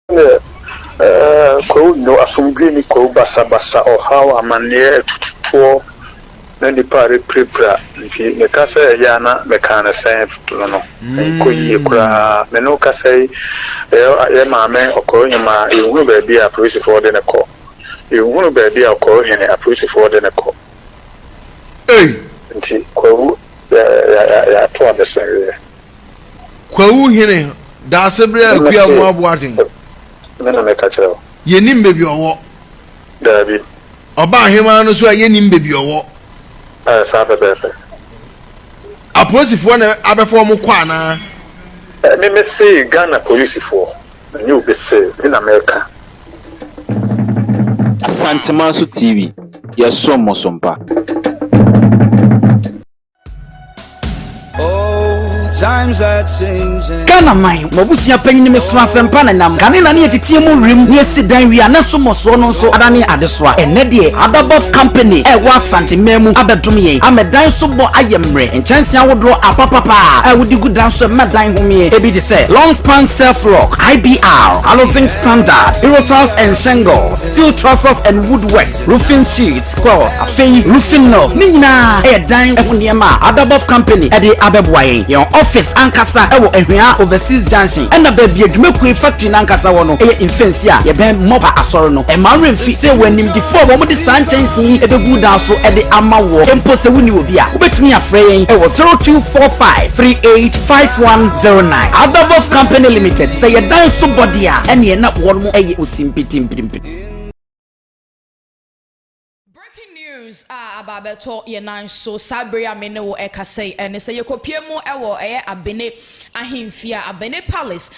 Kwahu no asomdwe ni kwahu basa or how amane tutuo na nipa reprepra nti me ka say ya na me ka na say no ko yie kura me no ka say e ma me okoyima ehunu ba bia police for de ne ko ehunu ba bia Kwahuhene a police for de ne ko nti kwahu ya to understand Kwahuhene da sebre akua mo aboaten na me ka kire yenim bebi owo dabi oba hema no so yenim bebi owo sabe befe aposifo na abefo mo kwa na me say Ghana police for you be say in America Asante Manso TV yesomo sompa times are changing. Ghana mine, Mobusia penny me swansen pananam. Canina near the TMU rim near Sidan we are not so much so Adani Adeswa. And Nedie, Adabov Company, was Santi Memu, Abedumie. I'm a dance so boy I am re. And chance I would draw a papa. I would do good dance with my dine home here. Ebi say, long span self rock, IBR, Alosing Standard, Eurotals and Shingles, steel trusses and woodworks, roofing sheets, squares, a fay, roofing nose. Nina, a dine Uniama, Adabov Company, at the Abebway, your office ankasa ewo ehwia overseas junction and baby adwumakui factory nankasa wono eye infensi a ye ben moba asoro no e ma remfi say wanim di fo wo de sanchensi e begu da so e de ama wo empo se woni obi a obetumi afre yen ewo 0245385109 Adabov Company Limited say ye dan so body a ene ye na won mo eye osimpitimpirimpi. Ababeto yenan so sabria mene wo ekasei ene se yekopiemu ewo eye Abene ahimfia Abene Palace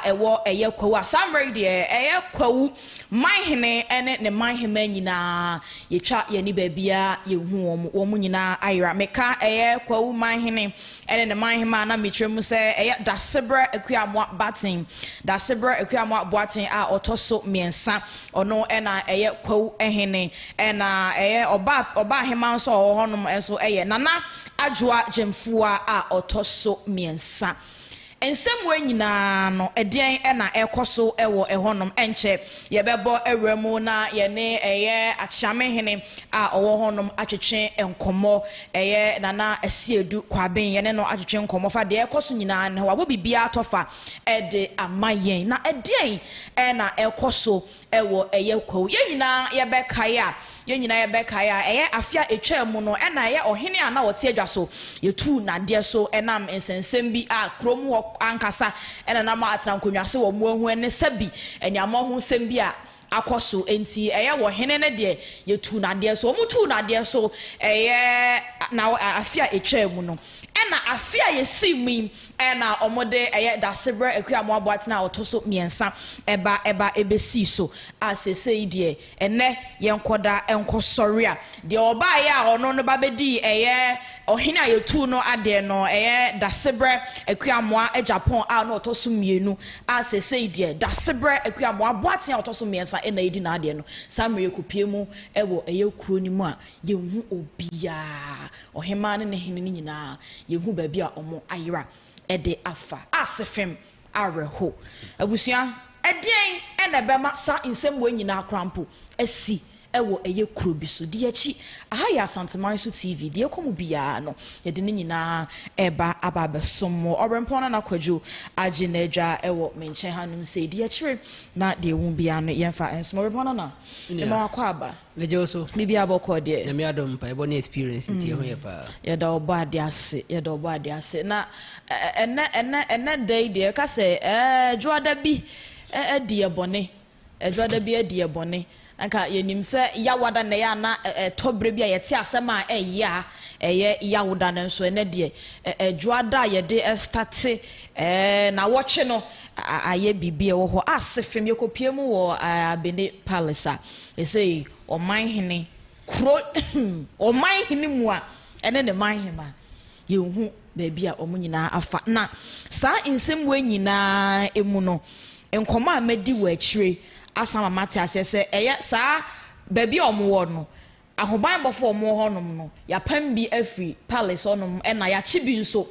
ewo eye Kwahu Samre de eye Kwahu Manhene ene ne manhema nyina yetwa yeni babia yehu wo nyina ayra meka eye Kwahu Manhene ene ne manhema na metremu se eye Dasebra akuamwa batin Dasebra akuamwa boatin otoso miensa ono ena eye Kwahu ehene ena eye oba hema so honum enso eye nana adwoa jemfua otoso miensa ensem wenyina no edien na ekoso ewo ehonum enche yebebo ewremu na ye ne eye achiamehene owo honum atwetwe enkomo eye nana asiedu kwaben ye ne no atwetwe enkomo fa de ekoso nyina ne wa bibia atofa ede amayen na edien na ekoso ewo eye Kwahu ye nyina yebekaya yenyina yebekaya eye afia etwam no na ye ohene ana wote adwaso yetu na de so enam ensensem bi krom ankasa ena na ma atrankonwase wo muahu ene sabi enyama ho sem bi akoso enti eye wo hene ne de yetu na de so omutu na de so eye na afia etwam no ena afia yesimi ena omode eye Dasebra akuamo aboatena otoso miensa eba ebesi so asese die ene yenkoda enkosori a de oba ya ono no babedi eye ohina yetu no ade no eye Dasebra akuamo Japan no otoso mienu asese die Dasebra akuamo aboatena otoso miensa ena edi na ade no samre kopiemu ewo eye kuro ni mu a yehu obia ohema ne hene nyina yehu baby a omo ayira ede afa asefem areho abusua edien ene bema sa insem we nyina krampo asi ewo eye kuro bi so de achi aha ya Asante Manso TV de ekomu bia no ye de nyina eba ababesom obrempona na kwadwo age na adwa ewo menche hanum se de achire na de wu bia no yemfa enso obrempona na e ma kwa aba meje so bibia bokọ de na me adom pa ebo na experience nti ho ye pa ye da obo ade ase na ene day de ka se juada bi die bone juada bi die bone anka yenim se yawada na ya na tobre bi a yete asema eya eye yawada na nso ene de juada ye de start na watch no aye bibie wo ho asefem yekopiemu wo Abene Palace e say o manhene kro o manhene mu a ene ne manhema yehu baby a omunyina afa na sa insem we nyina emu no enkoma amedi wo akire asama mate asese eye sa baby omwo no ahoban bofo omwo honom no ya pam bi afri palace onom ena ya chibi nso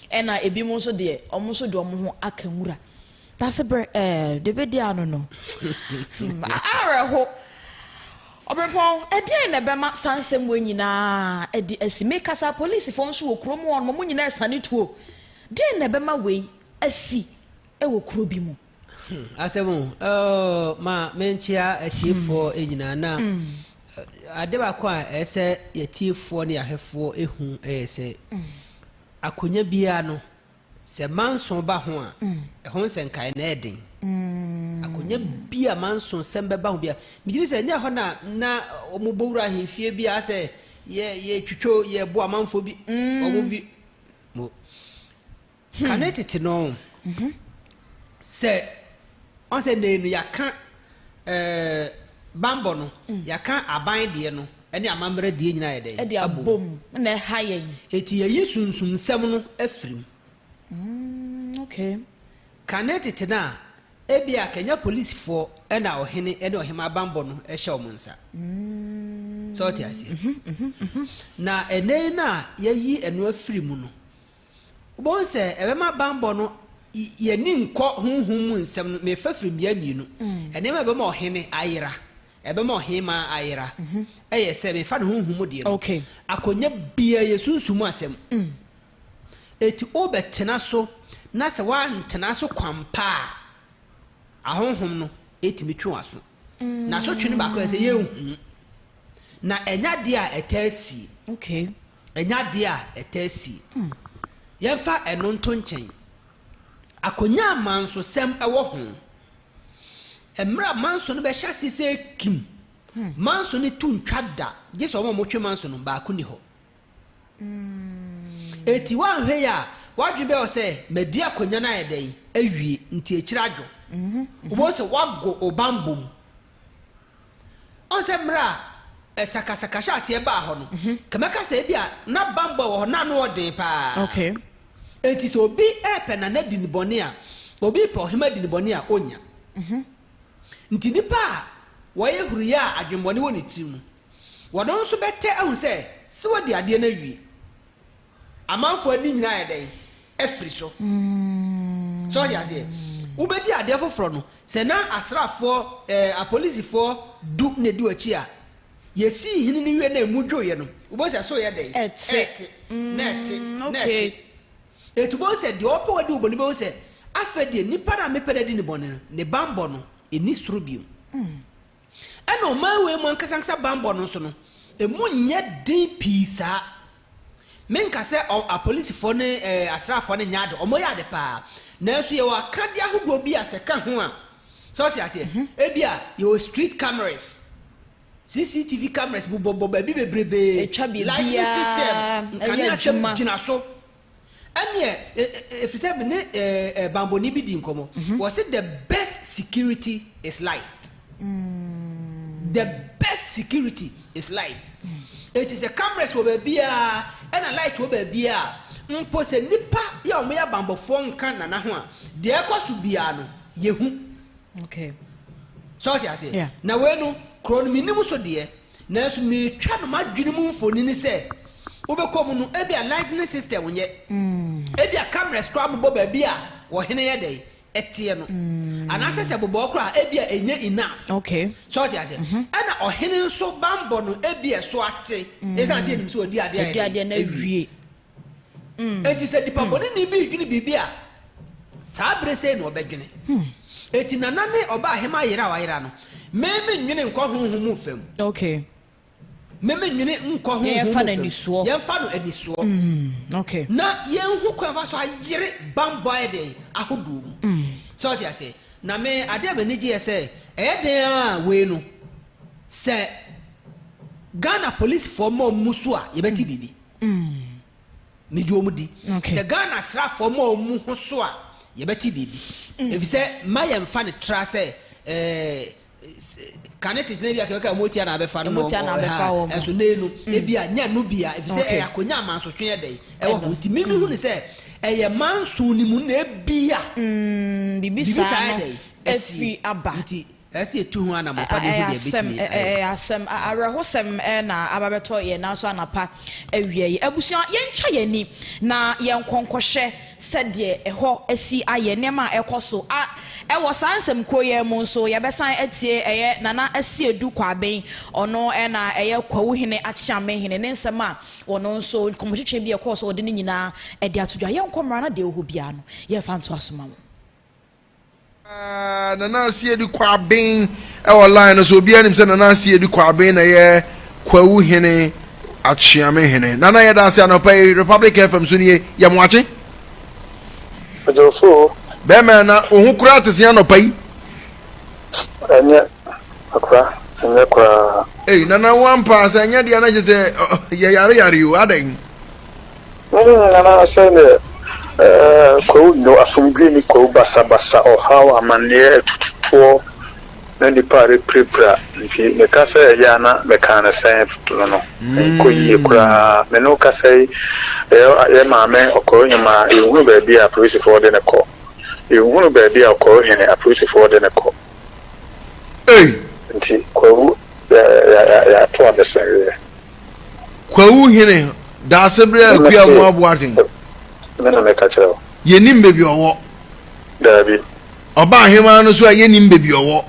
ena ebi mo nso de omo so de omo ho akamura That's a the video no. Araho. Obrepon, e dey na be ma sansem we nyina e di asime kasa police fo nso okro mu on mo nyina sane tuo. Dey na be ma we asi e wo kro bi mu. Asemu ma menchia atiefo enyina na adeba kwa ese yatiefo ne ahefo ehu ese akonya bia no se manson ba ho a ho nsenkai na eden akonya bia manson sembe ba ho bia migiri se nya ho na omubowura ahefie bia se ye twitwo ye bo amanfo bi omuvi mo kanetiti no se on se ne yaka bambo no yaka aban de no ene amamre de nyina ye de abom na hayen eti ye sunsun sem no afrim okay kanetiti na ebia Kenya police for ena ohene ene ohema bambo no ehye omunsa so ti asie na ene na yeyi eno afrim no ubon se ebema bambo no ye ni nko hunhum nsem no me fafrim ya mienu ene ma ebema ohene ayira ebema ohema ayira eye se me fa no hunhum de no okay akonya bia ye sunsumu asem eti obetena so na se wantena so kwampa ahonhom no eti metwe aso na so twene ba ko se ye hu na enya de a etasi okay enya de a etasi yemfa eno nto nchen akonya manso sem ewo ho emra manso no be hya sise kim manso ne tuntwa da je so mo twe manso no ba ko ni ho eti wan hwe ya wadwe be o se medi akonya na yedai awie nti ekiradwo ubo se wago obambom on se mra sakasaka hya se ba ho no kamaka se bia na bambo wo na no odin pa okay eti so obi epena na dinibone a obi po hema dinibone a onya nti nipa wo ye huru ya adwembone woni timu wodon so bete ahu se wodi ade na wie amanfo ani nyina ya dai efri so so ya se ubedi ade foforo no se na asrafo a police fo du ne di wachi a yesi hini ni wie na emudwo ye no ubo se so ye dai net etubo se de opo wadi uboni bo se afede nipa na mepede di ne bone ne bambo no eni surubim eno manwe mo nkasansa bambo no so no emu nye din pisa menka se a police for ne asrafo ne nyade omo ya de pa na so ye wa kade ahodo bi aseka ho a so ti ate ebia your street cameras CCTV cameras bobo baby bebrebe lighting system kan ya sem gina so ane efise me ne bambo ni bi di nkomo was it the best security is light the best security is light it is a cameras wo bia and a light wo bia mpo se nipa ya omo ya bambo fo nka na ho a de ekosu bia no yehu okay so ti ase na we no kron minimu so de na so me twa no madwene mu mfoni ni se obekom no ebia lighting system nye ebia camera scrub bo ba bia wo hene ye dey etie no anase se bobo kra ebia enye enough okay so ti ase ana ohene so bambo no ebia so ate esa se nim so odi ade na wie enti se dipa boni ni bi dwene bibia sabre se no obedwene eti nanane oba hema yira wa yira no meme nwene nko honhom fam okay meme nwene nko honhom ye fa no aniso okay na ye hu kwa fa so ayire bambo ede ahodum so ti ase na me ade ba niji ese eden a we no se Ghana police for mo musu a ye beti bibi me jo mu di se Ghana sra for mo mu ho so a ye beti bibi efise mayem fa ne tra se kanetis na bia keka motia na abefa no enso nenu e bia nya no bia efise e akonya manso twen edai e wo nti mimi hu ne se eye manso ni mu na bia bibisa edai efi aba nti ɛsɛ etu ho anamapa de ho de bitimi asɛm arehosɛm na ababeto ye na so anapa awie yi abusua yɛntwa yɛni na yɛnkonkɔhwɛ sɛdeɛ ɛhɔ asi ayɛ nema ɛkɔ ɛwɔ sansɛm kroyɛ mu nso yɛbɛsan atie ɛyɛ nana asi edu kwaben ɔno na ɛyɛ Kwahuhene achiamehene ne nsɛm a ɔno nso kɔmɔtwetwe bi ɛkɔ so ɔde ne nyinaa ɛde atodwa yɛnkɔmmara na de ɛwɔ bia no yɛfa nto asoma mu Nana see the Kwaben our line so be any Nana see the Kwaben a year Kwahuhene achiamehene Nana yada say no pay Republic FM Sunye yam watching so Bema na who kura to see no pay anya akra hey Nana one pass anya the ana say yare you aden Nana say no asumgini ko basa ohaw amane tutuo na nipa reprepra nti me ka say ya na me ka na say no ko yie kura me no ka say e maame okonyima ehunu ba bia police for de ne ko ehunu ba bia Kwahuhene police for de ne ko nti ko ya to understand Kwahuhene da sebre akua mu aboaten Mena me kachero yenim bebi owo dabi oba ahema no so yenim bebi owo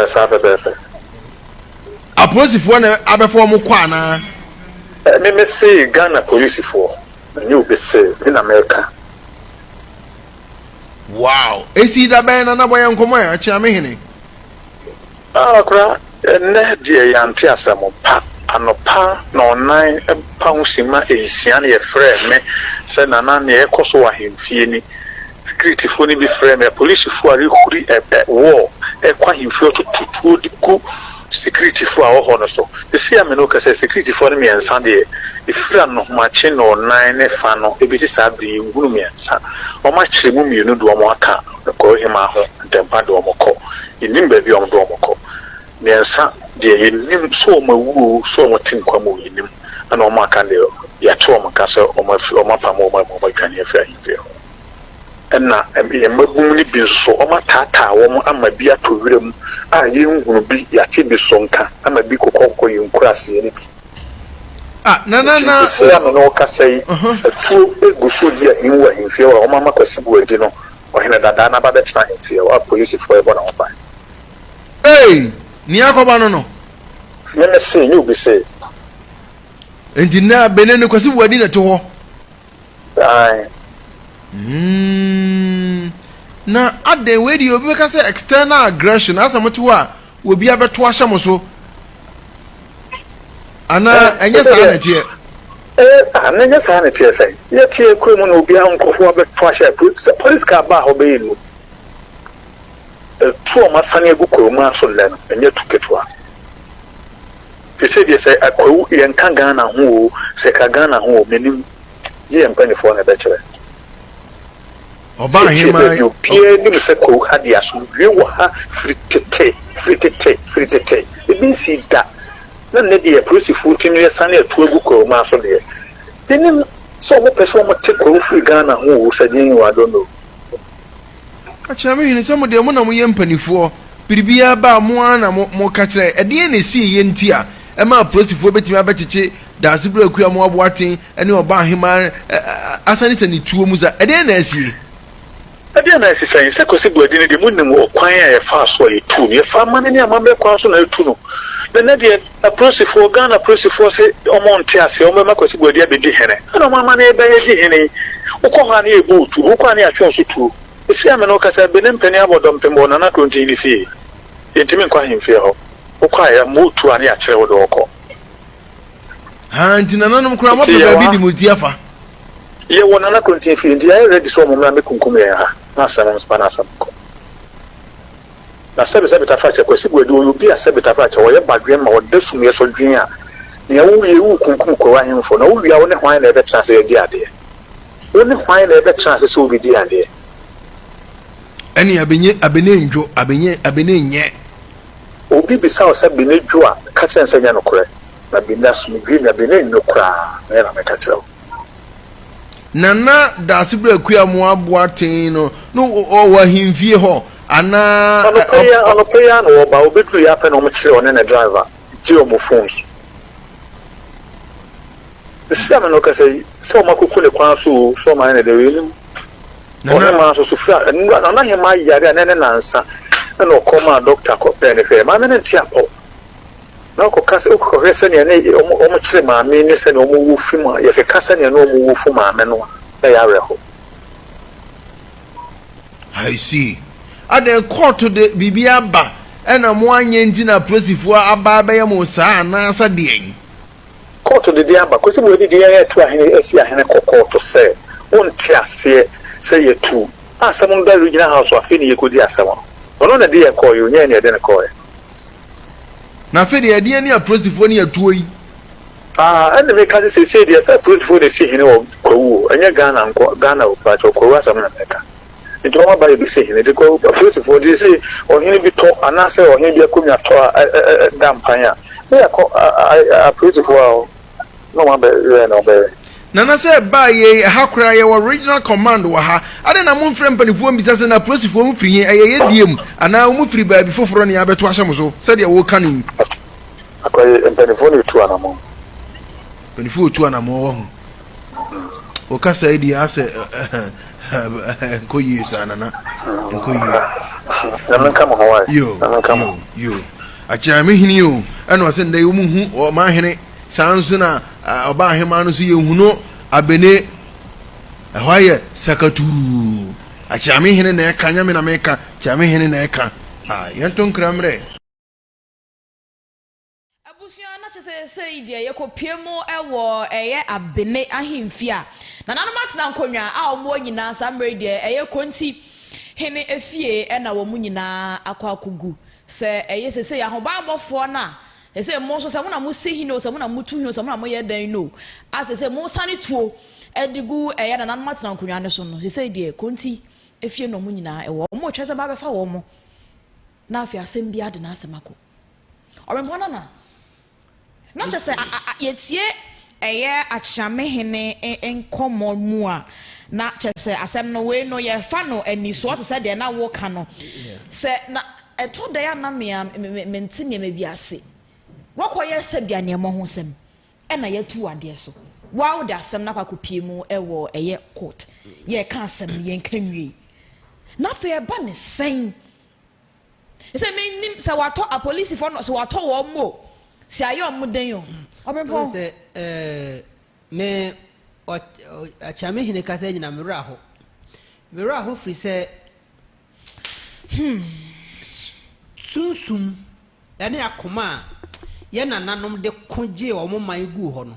sa bebefe aposifo na abefo mo kwa na me say Ghana police for you be say in America wow esi da ben na boye nkomo ya achiamehene akra na die yanti asamo pa anopa na online pa husima ehisian ye frɛ me sɛ nana ne ekoso ahemfie ni security fo ni bi frɛ me police fo ari huri war ekwa hemfie tututuo di ku security fo a ho no so esi ame no ka sɛ security fo no me ensa de ifira no machi na online ne fa no ebiti sa bi ngunu me ensa o ma kyerɛ mu mienu do mo aka ko hima ho ntempa do mo kɔ inim ba bi o do mo kɔ me ensa de yenim so mawu so mo tin kwa mo yenim ana o ma ka de ya to mo ka sɛ o ma pa mo dwane afra himfe enna emabum ni bi so o ma tata wo mo ama bi atowirem a yenhunu bi ya ti bi sonka ama bi kokoko yenkurase ni na se am no ka sɛ atu eguso di a hinwa himfe o ma makwasibu adi no o hena dada na ba betena himfe o police for e bona o ba ni akoba no me say you be say enti na Abene ne kwasi wadi na to ho na ade we di obi ka say external aggression asamoto a obi abeto ahyɛ so ana enye sa na tie ananya sa na tie say ye tie kuro mu na obi ankofo abeto ahyɛ police ka ba ho be yilu tuo masane egu kuro mu aso leno enye tuketwa Pese say akwawu yenka Ghana ho se ka Ghana ho menim ye mpanifo na be kire oba hema yo pie ni se ko hadi aso rewo ha fritete ebi si da na ne de police fu tinu ye sane atu egu kuro mu aso de denim so mo pese mo te ko free Ghana ho sadin wa dono achiamehene se mo de mo na mo ye mpanifo biribia ba mo ana mo ka kire ede ne si ye nti a ema prosifo betimi abecheche da asibra akua mo aboaten ene oba ahema asani sani tuo mu za ede na asi se ko sibu adi ne de munnim okwan a ye fa so ye tu ne fa mane ne amambe kwa so na tu no na de prosifo Ghana prosifo se omonte ase o mema ko sibu adi abedi hene ana mama na ebe ye di hene ukọ na ebu tu ukọ na atwe so tu esi ame no kasa Abene mpani abodom pembo na kontini fie yentimi kwa himfie ho ukọ ya motu ani akere wo do okọ nti nananum kura mo beba bi di muti afa ye wona na kontini fie ndi ay ready so mo mra me kunkum ya ha na sana spana sabko na sebe ta fa che kwesi gwedo obi a sebe ta fa che wo ye badwe ma wo desum ye so dwen a ne wo ye wo kunkum ko wa himfo na wo wi a wo ne hwan na ebe transe ye di ade wo ne hwan na ebe transe so obi di ade eni Abene njo Abene nye obi bisa o sabi ne dwo a ka sense nya no kore na bi na sum gwi na Abene no kora na me ka kire nana da asibra akua mo aboaten no o wa himfie ho ana ono paya no ba obedu ya pe no mo kire one na driver ti o mo phones sia me no ka say so makuku le kwan so ma na de we nana ma so sufra na hema yare na nansa na okoma doctor ko pe ne fe ma me nti apo na ko kase ko hwese ne ne o mo kire ma me ne se ne o mo wu fi ma ye ke kase ne no o mo wu fu ma me no na ya reho I see ade court de bibia ba ena mo anye nti na prosifo aba ba ye mo sa na sa de en court de dia ba ko se mo di dia ya tu ahene asi ahene court say on ti ase say ye tu asam da regional house afi ne ye ko di asam ono na dia ko yo nya ne de ne ko na fe de dia ni a prosifo ni atuo yi ene me ka se dia fa prosifo de si hene o Kwahu anya Ghana o pa to Kwahu asam na meka nti o ma ba bi se hene de ko prosifo de se o hene bi to anase o hene bi akonya to dampanya me ko prosifo no ma be no be nana say ba ye hakura ye original command wa ha ade na mo mfrɛ mpanifo mbisa se na prosifo mo firi ye diem ana mo firi ba bi foforo ne abeto ahye mo so se de wo ka ni akoye mpanifo ne tu anamo mpanifo tu anamo wo ho o ka say di ase koyi sana na koyi nana kama hawaii yo acha me hini yo ana wase ndai wo mu hu o ma hene sansu na oba hema no so ye huno abene ehwaye sakaturu achame hene na eka nyame na meka chame hene na eka yenton kramre abusia na chese sei de yekopiemu ewo eye abene ahemfia na nanu matena nkonwa a omo nyina samre de eye konti hene efie na wo mu nyina akwakugu se eye sese ya hobabofo na ese mo so se mo na mo sehi no se mo na mo tu hi se mo na mo ye dan no asese mo sane tuo edigu eye na nanu matena nkonwa ne so no sese de konti efie no mu nyina ewo mo twese ba befa wo mo na afia asem bia de na asemako obempona na chese yetie eye achamehene enkomo mu a na chese asem no we no ye fa no ani so to se de na wo ka no se na eto de ya na me ntime me biase wakoye se bia ne mo ho sem e na yetu ade so wow da asem na kwakopie mu ewo eye court ye ka asem ye nkanwie na fe ba ne sen se me nim se wato a police for no se wato wo mo si ayo mo den yo obempo se me achame hine ka se nyina mera ho free se sunsum ene akoma ye nananom de koje o mo man gu ho no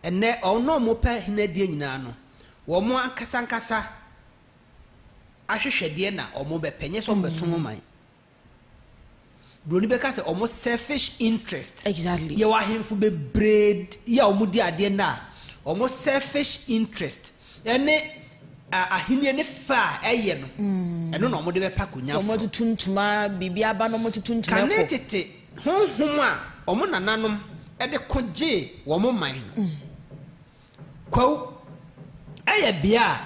ene ono mo pa hina die nyina no wo mo akasa ahwehwede na o mo be penye so mo so mo man broni be ka se almost selfish interest exactly ye wa hemfu be braid ya omudi ade na almost selfish interest ene ahini ne fa eye no eno no omudi be pakonya fo omo tuntuma bibia ba no omo tuntuma ko kanetete honhom a omo nananom ede koje wo mo man Kwahu eye bia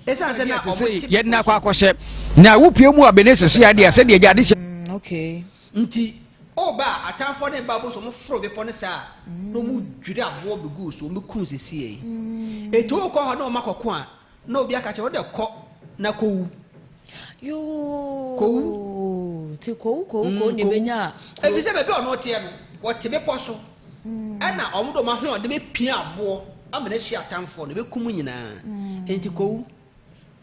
esa se na omo ye na kwa akose na wupie mu abene sese ade ase de gade okay nti oba atanfo ne babo so mo fro be pone sa no mu dwiri abo be gu so mo kun sese yi eto ko ho na o makoko a na obi aka che wo de ko na Kwahu yo Kwahu ne benya efi se be be ono tie no wo te be poso ana omodo ma ho de be pia abo amena hyi atanfo no be kum nyina enti Kwahu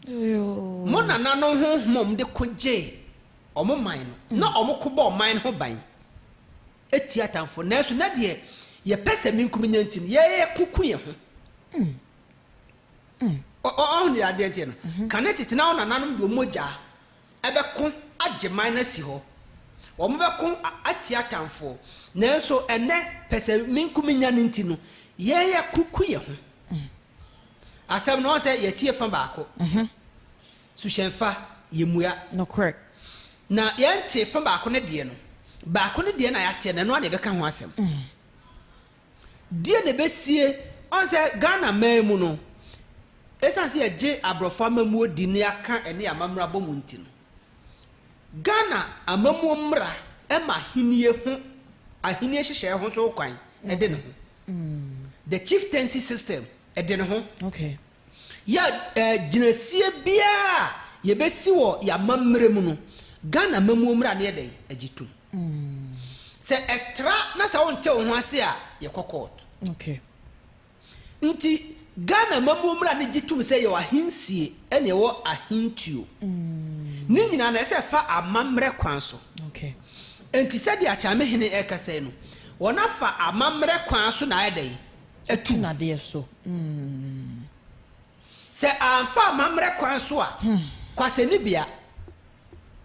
yo mo na no ho mom de koje omo man no na omo ko ba man ho ban eti atanfo na so na de ye pese minkum nyantin ye kuku ye ho on the ade no kanetete na ona nanom do moja ebe ko age man na si ho omo be ko ati atanfo na so ene pese minkum nyantin no ye kuku ye ho asem no say ye tie fa baako su hyenfa ye muya no correct na yente fa baako ne de no baako ne de na yate na no de be ka ho asem de ne be sie on se Ghana memu no esanse ye je abrofa mamu odi ne aka ene amamra bomu ntino Ghana amamumra ema hinie ho ahinie hyehyɛ ho so kwan ɛde ne ho the chieftaincy system ɛde ne ho okay ya gyinasie bia yebesi wo ya mamre mu no Ghana mamumra ne ɛde agitum se etra na sa wonte wo ho ase a ye court okay nti Ghana mamumra ne gitum se ye wahinsie ene wo ahintuo ni nyina na se fa amamre kwan so okay enti se dia Kwahuhene ekase no wona fa amamre kwan so na ɛde etu na de so se amfa amamre kwan so a kwase ni bia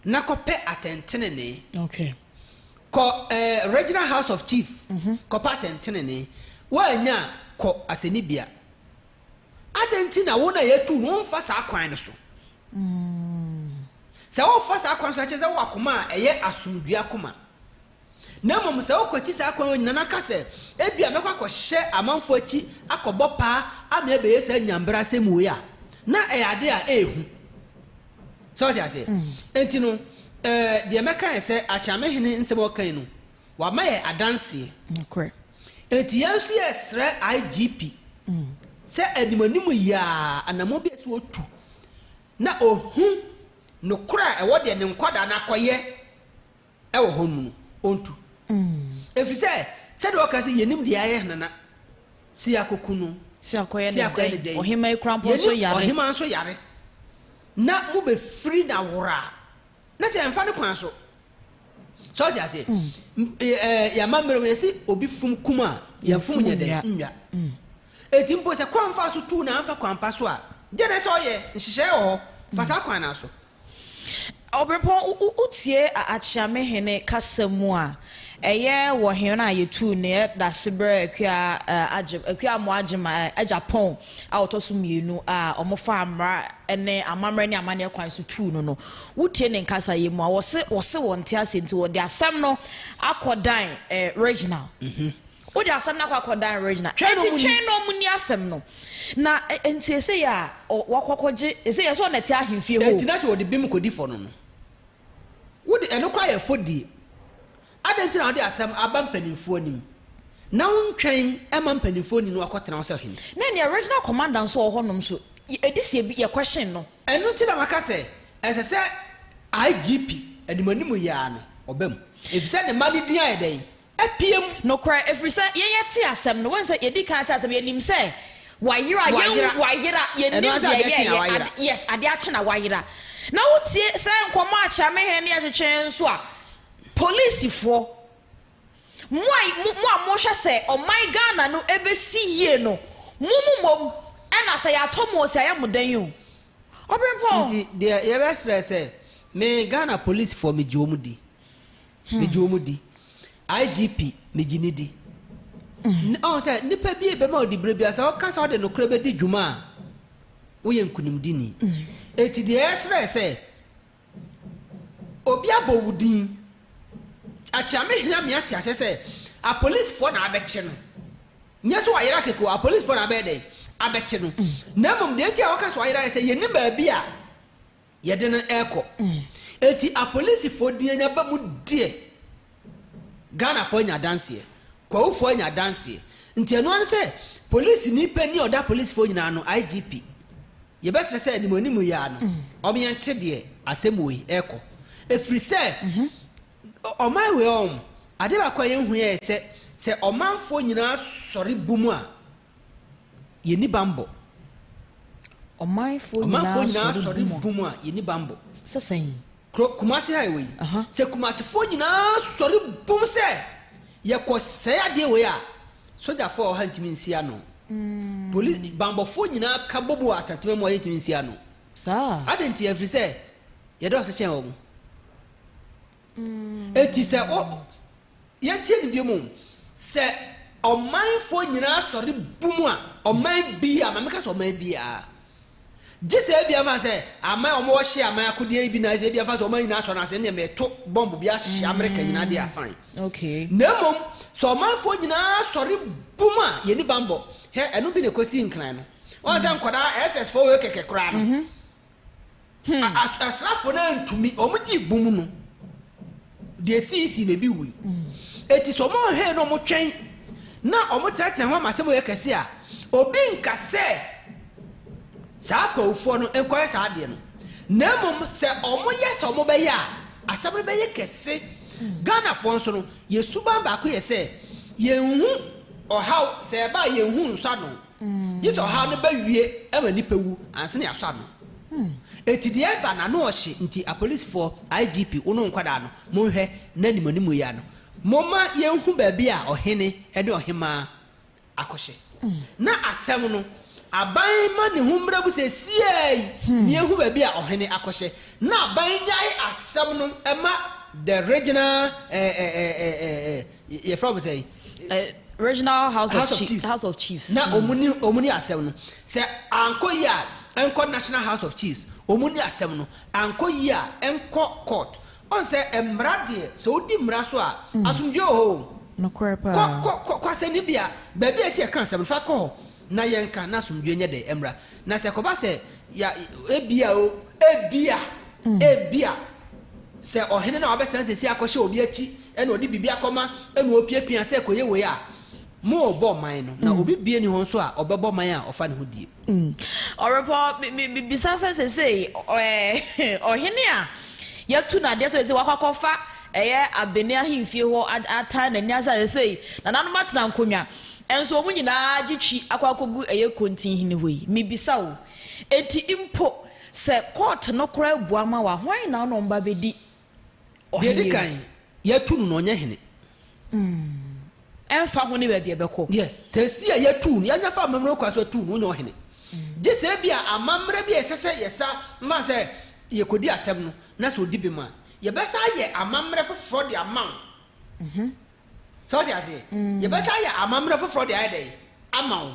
na kope atentene ne okay ko regional house of chief ko patentene ne wanya ko asenibia adenti na wona yetu no mfa sa kwan ne so se wo fa sa kwan so ache se wo akoma eye asumdua akoma na mom se wo kwati sa kwan nyina na kase ebia mekwa ko hye amanfo achi akobọ pa ama ebe yesa nyambra semu ya na ade a ehu so ja se enti no de meka ese Kwahuhene nsemo kan no wa maye adanse okay enti yansu yesre IGP se animanimu ya anamo bi esi otu na ohu no kura e wode ne nkwada na koye e wo honu ontu efise se de okase yenim de aye nana si akoku no si akoye ne de ohima ekrampo so yare ohima so yare na mu be free na wora na te enfa ne kwan so so ja se ya mamero yesi obi fum kuma ya fum nya de nwa eti mpo se kwan fa so tu na anfa kwan pa so a de na se oye nhihye ho fa sa kwan na so Obrempo utie Kwahuhene kasemu a eye wo hen na yetu ne da sebre akua mo agema Japan a otoso mienu a omofa amra ene amamra ne amane kwan so tu no utie ne nkasa ye mu a wose wonte asenti wo de asem no akodan regional wo de asem na akodan regional enti twen no mu ni asem no na enti ese ya wakokoje ese ya so na ti ahemfie ho enti na to de bim kodi fo no wodi eno kwa ye fodi adenti na wodi asem abampanimfo nim na wontwen emampanimfo ni no akotena wo se hin na ne original commander so honom so edisi ye question no eno ti na maka se ese IGP animanimu ya no obam efise ne mani dia ye den epiem no cry efise ye yeti asem no won se ye di kan ta asem ye nim se wayira ye nim ye yes ade ache na wayira na wotie se nkomo Kwahuhene ne atwetwen so a police fo mo hwe se o my Ghana no ebesi yie no mumumom ana se ya tomo se ya mudan yo obrempo nti de ye be stress me Ghana police for me jomudi IGP me jinidi o se nipa bi be ma odi brebia se o ka se o de no kra be di dwuma wo ye nkunimdini eti de stress obi abowudin Kwahuhene me ati asese a police for na abeche no nyeso ayira keko a police for na abede abeche no na mom de eti a waka so ayira se ye ni ba bi a ye de no eko eti a police for di anya ba mu die Ghana for nya dance Kwahu for nya dance nti eno an se police ni pani oda police for nyina no IGP ye be stress animonimu ya no obiente de asemoi eko efri se oman we ade ba kwa yenhu ye se omanfo nyina sori bumu a ye ni bambo omanfo nyina sori bumu a ye ni bambo sesen Kumasi highway se Kumasi fo nyina sori bum se ye ko se ade we a soja fo ha ntimi nsia no police bambo fo nyina ka bobu asateme mo ye ntimi nsia no sa adenti every se ye do se chen wo eti se o ye tie ni biemu se omanfo nyina sori bumu a oman bi a mameka so oman bi a jese bia fa se ama omo wo hye ama akodie bi na se bia fa se oman nyina so na se ne meto bomb bia hye America nyina de afan okay nemom so omanfo nyina sori bumu a ye ni bambo he eno bi ne kosi nkran no o se nkoda SS4 we keke kra no asrafo na ntumi omo di bumu no de sisi be bi wi eti so mo he no mo twen na omo trate ho amasem ye kase a obi nka se saa Kwahufoɔ no enkoye saa de no na mom se omo yes omo be ya asem be ye kase Ghana fo nso no yesuba ba ko ye se yenhu ohaw se ba yenhu nso no Jesus ohaw no ba wie e ma nipa wu anse ne aso no eti de ba na no ohye nti a police for IGP uno nkwada no mo hwɛ na nimanimu ya no moma yenhu ba bi a ohene e de ohema akɔhye na asɛm no aban ma ne humra bu se siei ne yenhu ba bi a ohene akɔhye na aban nyai asɛm no ema the regional ye from say regional house of chiefs na omuni asɛm no se anko ya enko national house of chiefs omuni asɛm no anko ya enko court on se emrade so odi mra so a asumdwe ho no krepa ko asɛm ni bia ba bia se kan asɛm fa ko na yenka na asumdwe nye de emra na se ko ba se ya ebia se ohene na obetran se si akɔhye obi achi ena odi bibia kɔma ena opiapia se koye we a mo obo man no na obi bie ni ho so a obebo man a ofa ne ho die orepo bisasa se ohene a yatu na de so se wakɔkɔfa eye Abene ahimfie ho ata na nyasa se na nanu matena nkonwa enso omu nyina gitwi akwakogu eye kontin hene hoi mibisa wo enti impo se court no kora buama wa hwan na no mba bedi de kan yatu no nya hene enfa ho ne ba bia beko se si yatu no nya fa amamre kwa so tu no nya hene de se bia amamre bia sese yesa ma se ye kodi asem no na so di bi ma ye besa ye amamre foforo de amam so de ase ye besa ye amamre foforo de ayde amaw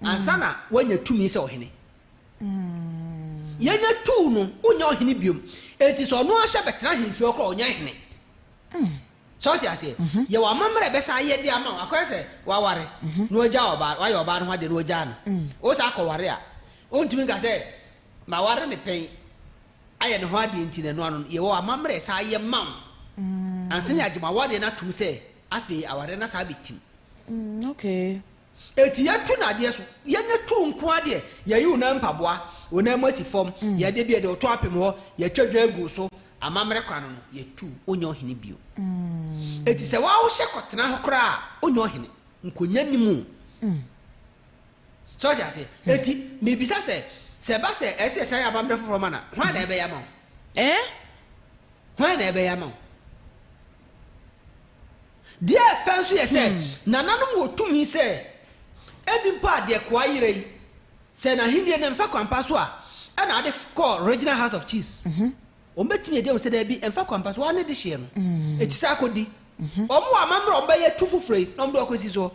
ansana wanya tumi se ohene yenya tu no unya ohene biom enti so no ahye betra hemfi okro onya hene so ti ase ye wa mamre besa ye de ama akwese wa ware no oja oba wa ye oba no hade no oja no o sa akọware a ontumi ga se ma ware ne pen aye ne ho ade enti ne no ano ye wa mamre sa ye mam anse ne agema ware na tum se afi aware na sa bitim okay eti yatu na de so yenya tu nko ade ye yu na mpaboa ona masi fom ye de bia de oto apem ho ye twadwa agu so amamre kwano no ye tu onya ohene bio eti se wa wo hyekotena ho kra onya ohene nkonya nimu so ja se eti me bisa se ba se ese sai amamre foforo mana hwan na ebe ya ma hwan na ebe ya ma dia fansu ye se nananom otumi se ebi pa de kwa yire se na hindie na mfa kwampa so a na ade call regional house of chiefs ombetumi e de se da bi mfa kwampa so ane de hye no etisa akodi omo amamre omba ye tu fufure na omdo akosi so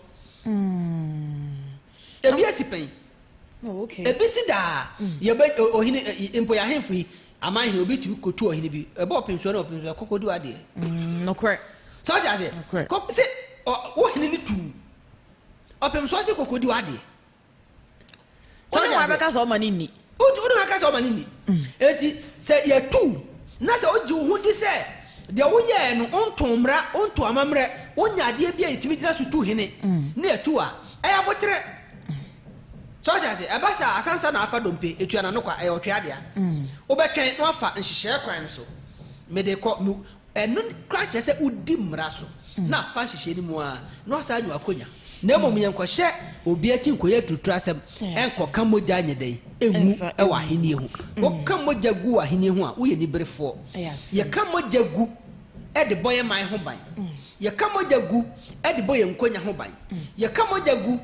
ebi esipen okay ebi sida ye be ohine impo ya hemfu amahine obi tu kotu ohine bi ebe opinso na opinso kokodi wade no correct so jaze ko se ohine ni tu opinso se kokodi wade so jaze abeka so mani ni odi aka so mani ni eti se ye tu na se oji hu di se de wo ye no ontomra onto amamre wonya de bia yitimi dira so tu hene na etu a eya botre so jaze abasa asansa na afa dompe etu ana no kwa e otwe adea obetwen no afa nhihye kwan so me de ko enu kra che se udi mra so na afa nhihye ni mu a no asa anyu akonya na mom yenko hye obi achi nkoye tutura asem enko ka moja anyedai emu e wa henie hu wo ka moja gu wa henie hu a wo ye ni berefo ye ka moja gu e de boye man ho ban ye ka moja gu e de boye nkonya ho ban ye ka moja gu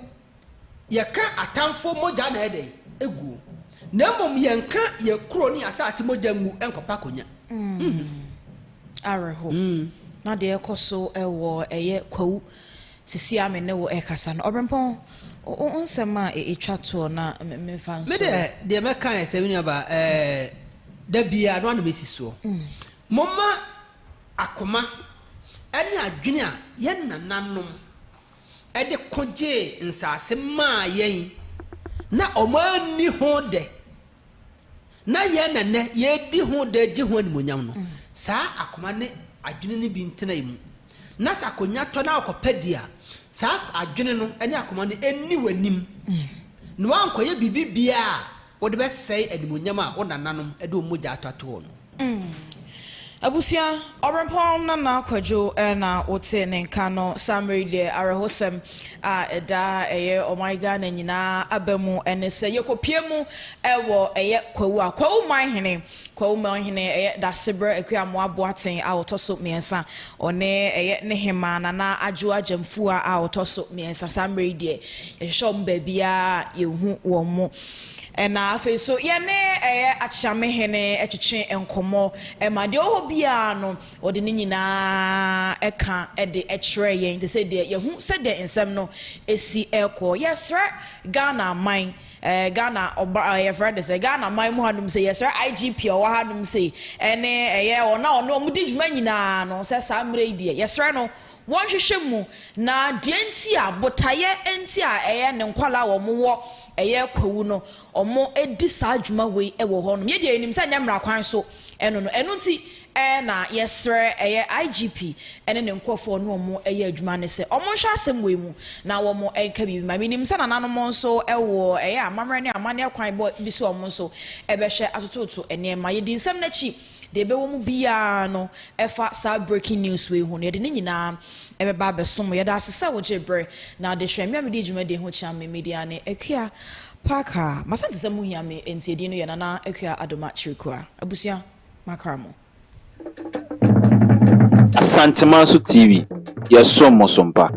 ye ka atamfo moja na edai egu na mom yenka ye kro ni asase moja ngu enko pa konya areho na de ekoso ewo eye Kwahu sisi Amene wo ekasa no obrempon onsema etwa to na mefa nso me de me kan esemi aba da bia no anu mesiso momma akoma ene adwene a ye nananom e de koje nsase ma yen na omani ho de na ye nane ye di ho de ji ho animonyam no saa akoma ne adwene no bi ntena mu na sa konya to na akɔpɛdia sa adwene no ɛne akoma no ɛni w'anim no wankoye bibibia wo de bɛsɛe animonyam a wo nananom ɛde wo mogya atoto no abusia orenpon na kwadwo na wote ne nka no summary de arehosem a eda eye omaiga na nyina abamu ene se yekopie mu ewo eye kwahu mahene eye da sebre akuamo aboaten a otoso miensa one eye ne hema na adwo ajamfu a otoso miensa summary de yehom babia yehu wo mu na afi so yene achiamehene etwetwe enkomo ma de ohobia no ode ne nyina eka de ekyere yen te say de yehu se de ensem no esi ekọ yesre Ghana man Ghana oba friend say Ghana man mu hanum say yesre IGP o hanum say ene ona mu di djuma nyina no se samre die yesre no won hwehwe mu na de enti a botaye enti a ne nkwala wo mu wo Kwahu no omo edi sa adwuma we wo ho no ye de enim sa nyamra kwan so eno nti na yesre IGP ene ne nkofo no omo adwuma ne se omo hwa asem we mu na wo mo enka bi ma minim sa nananom nso wo amamre ne amane kwan bo bi so omo nso ebehwe atototo ene ma ye di nsem na chi de be wo mu bia no efa sa breaking news we hu ne de ne nyina ebeba besom ye da asesa wo jebre na de hwemia me de djuma de ho chia me media ne akua paka masante se mu hia me enti edi no ye na akua adoma chirikua abusia makramo Asante Manso TV, Yasomosompa.